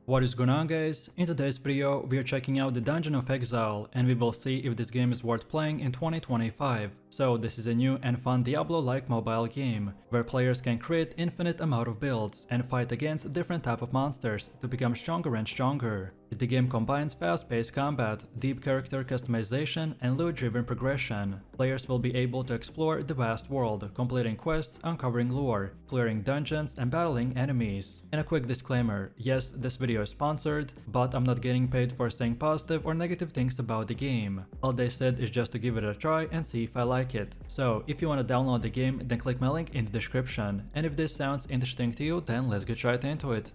What is going on, guys? In today's video we are checking out the Dungeon of Exile and we will see if this game is worth playing in 2025. So this is a new and fun Diablo-like mobile game where players can create infinite amount of builds and fight against different type of monsters to become stronger and stronger. The game combines fast-paced combat, deep character customization, and loot-driven progression. Players will be able to explore the vast world, completing quests, uncovering lore, clearing dungeons, and battling enemies. And a quick disclaimer, yes, this video is sponsored, but I'm not getting paid for saying positive or negative things about the game. All they said is just to give it a try and see if I like it. So, if you want to download the game, then click my link in the description. And if this sounds interesting to you, then let's get right into it.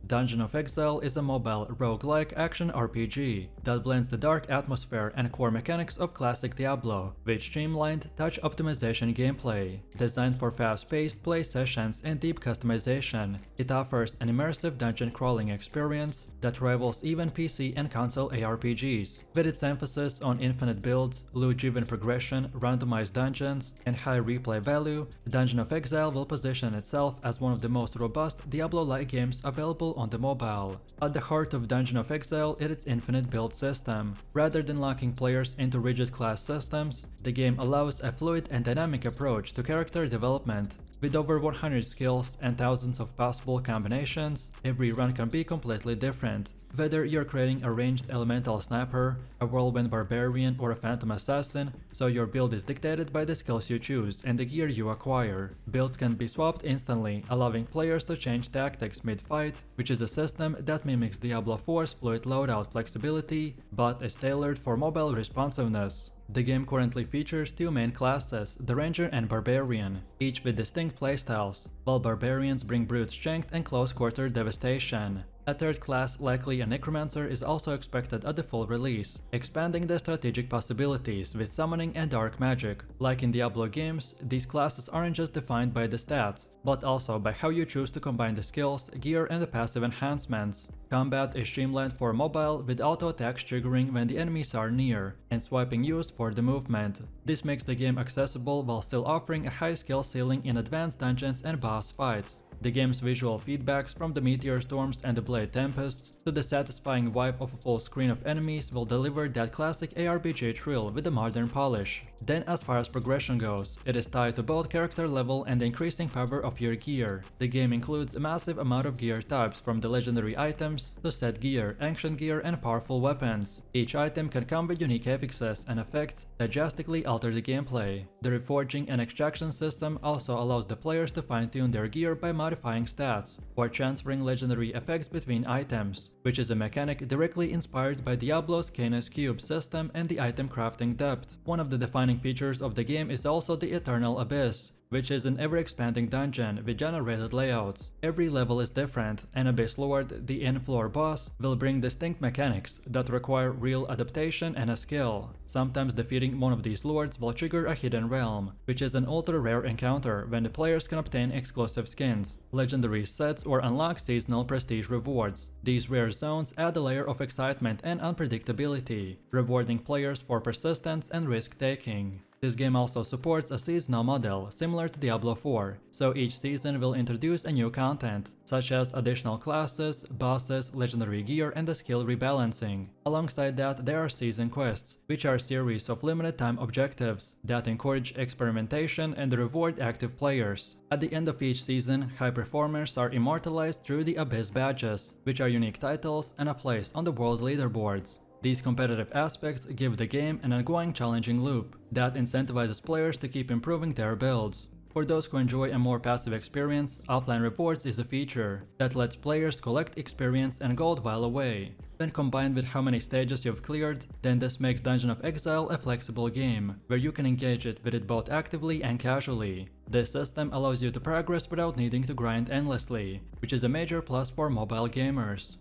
Dungeon of Exile is a mobile, roguelike action RPG that blends the dark atmosphere and core mechanics of classic Diablo with streamlined, touch optimization gameplay. Designed for fast-paced play sessions and deep customization, it offers an immersive dungeon crawling experience that rivals even PC and console ARPGs. With its emphasis on infinite builds, loot-driven progression, randomized dungeons, and high replay value, Dungeon of Exile will position itself as one of the most robust Diablo-like games available on the mobile. At the heart of Dungeon of Exile is its infinite build system. Rather than locking players into rigid class systems, the game allows a fluid and dynamic approach to character development. With over 100 skills and thousands of possible combinations, every run can be completely different. Whether you're creating a ranged elemental sniper, a whirlwind barbarian, or a phantom assassin, so your build is dictated by the skills you choose and the gear you acquire. Builds can be swapped instantly, allowing players to change tactics mid-fight, which is a system that mimics Diablo 4's fluid loadout flexibility, but is tailored for mobile responsiveness. The game currently features two main classes, the Ranger and Barbarian, each with distinct playstyles, while Barbarians bring brute strength and close-quarter devastation. A third class, likely a Necromancer, is also expected at the full release, expanding the strategic possibilities with summoning and dark magic. Like in Diablo games, these classes aren't just defined by the stats, but also by how you choose to combine the skills, gear, and the passive enhancements. Combat is streamlined for mobile, with auto attacks triggering when the enemies are near, and swiping used for the movement. This makes the game accessible while still offering a high skill ceiling in advanced dungeons and boss fights. The game's visual feedbacks, from the meteor storms and the blade tempests to the satisfying wipe of a full screen of enemies, will deliver that classic ARPG thrill with a modern polish. Then, as far as progression goes, it is tied to both character level and the increasing power of your gear. The game includes a massive amount of gear types, from the legendary items to set gear, ancient gear, and powerful weapons. Each item can come with unique affixes and effects that drastically alter the gameplay. The reforging and extraction system also allows the players to fine-tune their gear by modifying stats or transferring legendary effects between items, which is a mechanic directly inspired by Diablo's Canis Cube system and the item crafting depth. One of the defining features of the game is also the Eternal Abyss, which is an ever-expanding dungeon with generated layouts. Every level is different, and Abyss Lord, the in-floor boss, will bring distinct mechanics that require real adaptation and a skill. Sometimes defeating one of these lords will trigger a hidden realm, which is an ultra-rare encounter when the players can obtain exclusive skins, legendary sets, or unlock seasonal prestige rewards. These rare zones add a layer of excitement and unpredictability, rewarding players for persistence and risk-taking. This game also supports a seasonal model similar to Diablo 4, so each season will introduce a new content, such as additional classes, bosses, legendary gear, and the skill rebalancing. Alongside that, there are season quests, which are a series of limited time objectives that encourage experimentation and reward active players. At the end of each season, high performers are immortalized through the Abyss badges, which are unique titles and a place on the world leaderboards. These competitive aspects give the game an ongoing challenging loop that incentivizes players to keep improving their builds. For those who enjoy a more passive experience, offline rewards is a feature that lets players collect experience and gold while away. When combined with how many stages you've cleared, then this makes Dungeon of Exile a flexible game, where you can engage with it both actively and casually. This system allows you to progress without needing to grind endlessly, which is a major plus for mobile gamers.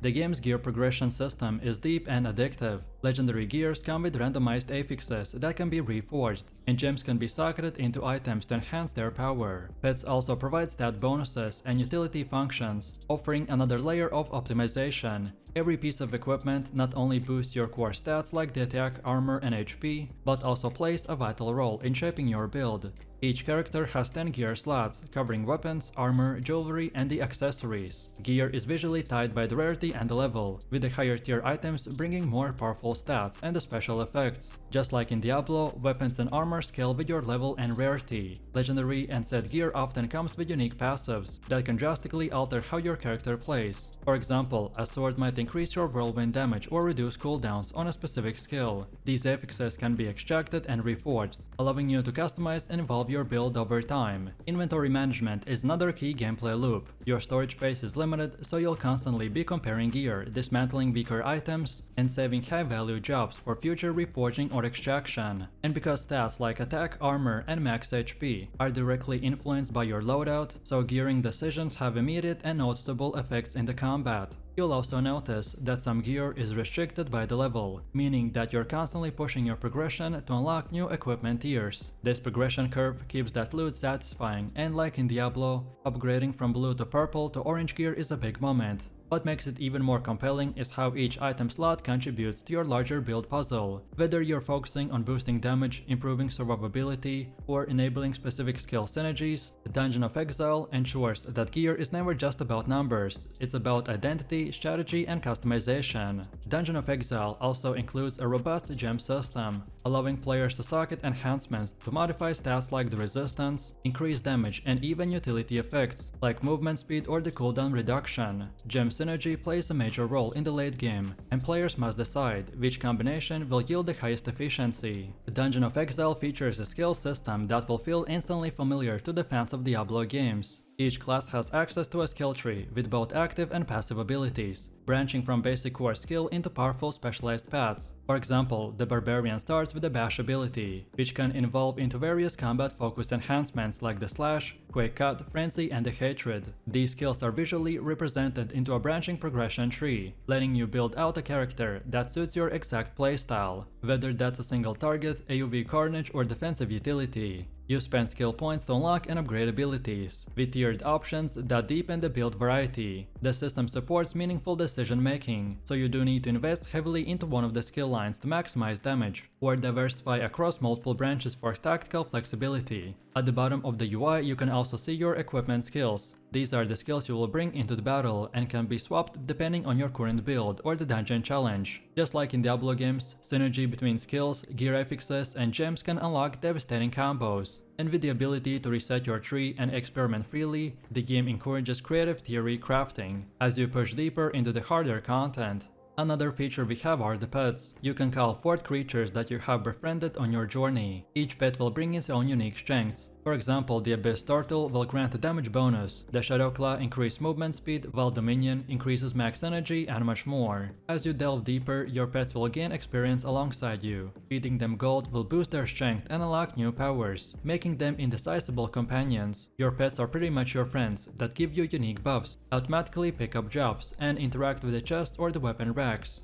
The game's gear progression system is deep and addictive. Legendary gears come with randomized affixes that can be reforged, and gems can be socketed into items to enhance their power. Pets also provide stat bonuses and utility functions, offering another layer of optimization. Every piece of equipment not only boosts your core stats like the attack, armor, and HP, but also plays a vital role in shaping your build. Each character has 10 gear slots, covering weapons, armor, jewelry, and the accessories. Gear is visually tied by the rarity and the level, with the higher tier items bringing more powerful stats and the special effects. Just like in Diablo, weapons and armor scale with your level and rarity. Legendary and set gear often comes with unique passives that can drastically alter how your character plays. For example, a sword might increase your whirlwind damage or reduce cooldowns on a specific skill. These affixes can be extracted and reforged, allowing you to customize and evolve your build over time. Inventory management is another key gameplay loop. Your storage space is limited, so you'll constantly be comparing gear, dismantling weaker items, and saving high-value jobs for future reforging or extraction. And because stats like attack, armor, and max HP are directly influenced by your loadout, so gearing decisions have immediate and noticeable effects in the combat. You'll also notice that some gear is restricted by the level, meaning that you're constantly pushing your progression to unlock new equipment tiers. This progression curve keeps that loot satisfying, and like in Diablo, upgrading from blue to purple to orange gear is a big moment. What makes it even more compelling is how each item slot contributes to your larger build puzzle. Whether you're focusing on boosting damage, improving survivability, or enabling specific skill synergies, the Dungeon of Exile ensures that gear is never just about numbers, it's about identity, strategy, and customization. Dungeon of Exile also includes a robust gem system, allowing players to socket enhancements to modify stats like the resistance, increase damage, and even utility effects, like movement speed or the cooldown reduction. Gem synergy plays a major role in the late game, and players must decide which combination will yield the highest efficiency. The Dungeon of Exile features a skill system that will feel instantly familiar to the fans of Diablo games. Each class has access to a skill tree with both active and passive abilities, branching from basic core skill into powerful specialized paths. For example, the Barbarian starts with the Bash ability, which can evolve into various combat-focused enhancements like the Slash, Quick Cut, Frenzy, and the Hatred. These skills are visually represented into a branching progression tree, letting you build out a character that suits your exact playstyle, whether that's a single target, AoE carnage, or defensive utility. You spend skill points to unlock and upgrade abilities, with tiered options that deepen the build variety. The system supports meaningful decision making, so you do need to invest heavily into one of the skill lines to maximize damage, or diversify across multiple branches for tactical flexibility. At the bottom of the UI, you can also see your equipment skills. These are the skills you will bring into the battle and can be swapped depending on your current build or the dungeon challenge. Just like in Diablo games, synergy between skills, gear affixes, and gems can unlock devastating combos. And with the ability to reset your tree and experiment freely, the game encourages creative theory crafting as you push deeper into the harder content. Another feature we have are the pets. You can call forth creatures that you have befriended on your journey. Each pet will bring its own unique strengths. For example, the Abyss Turtle will grant a damage bonus, the Shadowclaw increases movement speed, while Dominion increases max energy, and much more. As you delve deeper, your pets will gain experience alongside you. Feeding them gold will boost their strength and unlock new powers, making them indecisible companions. Your pets are pretty much your friends that give you unique buffs, automatically pick up jobs, and interact with the chest or the weapon racks.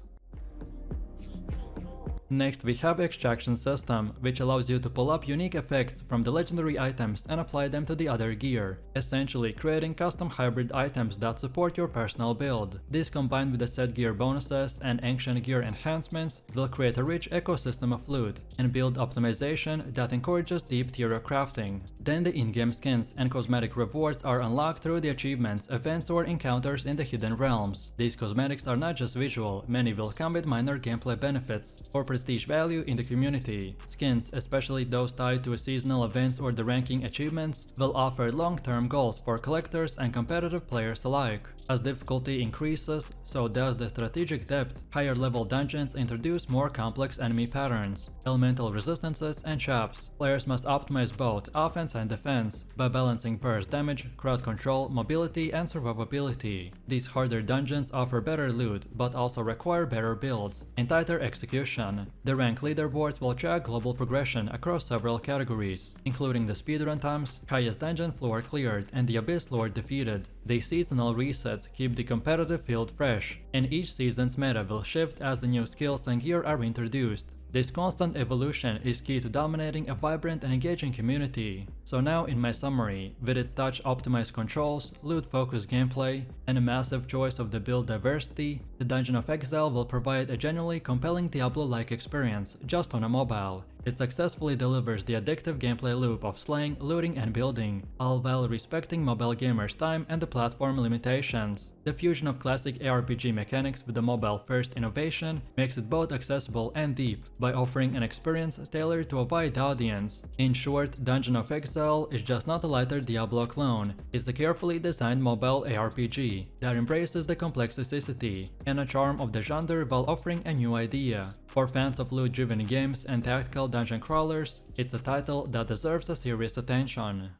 Next, we have Extraction System, which allows you to pull up unique effects from the legendary items and apply them to the other gear, essentially creating custom hybrid items that support your personal build. This, combined with the set gear bonuses and ancient gear enhancements, will create a rich ecosystem of loot and build optimization that encourages deep tier crafting. Then the in-game skins and cosmetic rewards are unlocked through the achievements, events, or encounters in the Hidden Realms. These cosmetics are not just visual, many will come with minor gameplay benefits or prestige value in the community. Skins, especially those tied to seasonal events or the ranking achievements, will offer long-term goals for collectors and competitive players alike. As difficulty increases, so does the strategic depth. Higher level dungeons introduce more complex enemy patterns, elemental resistances, and traps. Players must optimize both offense and defense by balancing burst damage, crowd control, mobility, and survivability. These harder dungeons offer better loot, but also require better builds and tighter execution. The rank leaderboards will track global progression across several categories, including the speedrun times, highest dungeon floor cleared, and the Abyss Lord defeated. The seasonal resets keep the competitive field fresh, and each season's meta will shift as the new skills and gear are introduced. This constant evolution is key to dominating a vibrant and engaging community. So now in my summary, with its touch-optimized controls, loot-focused gameplay, and a massive choice of the build diversity, the Dungeon of Exile will provide a genuinely compelling Diablo-like experience just on a mobile. It successfully delivers the addictive gameplay loop of slaying, looting, and building, all while respecting mobile gamers' time and the platform limitations. The fusion of classic ARPG mechanics with the mobile-first innovation makes it both accessible and deep, by offering an experience tailored to a wide audience. In short, Dungeon of Exile is just not a lighter Diablo clone, it's a carefully designed mobile ARPG that embraces the complexity and a charm of the genre while offering a new idea. For fans of loot-driven games and tactical dungeon crawlers, it's a title that deserves a serious attention.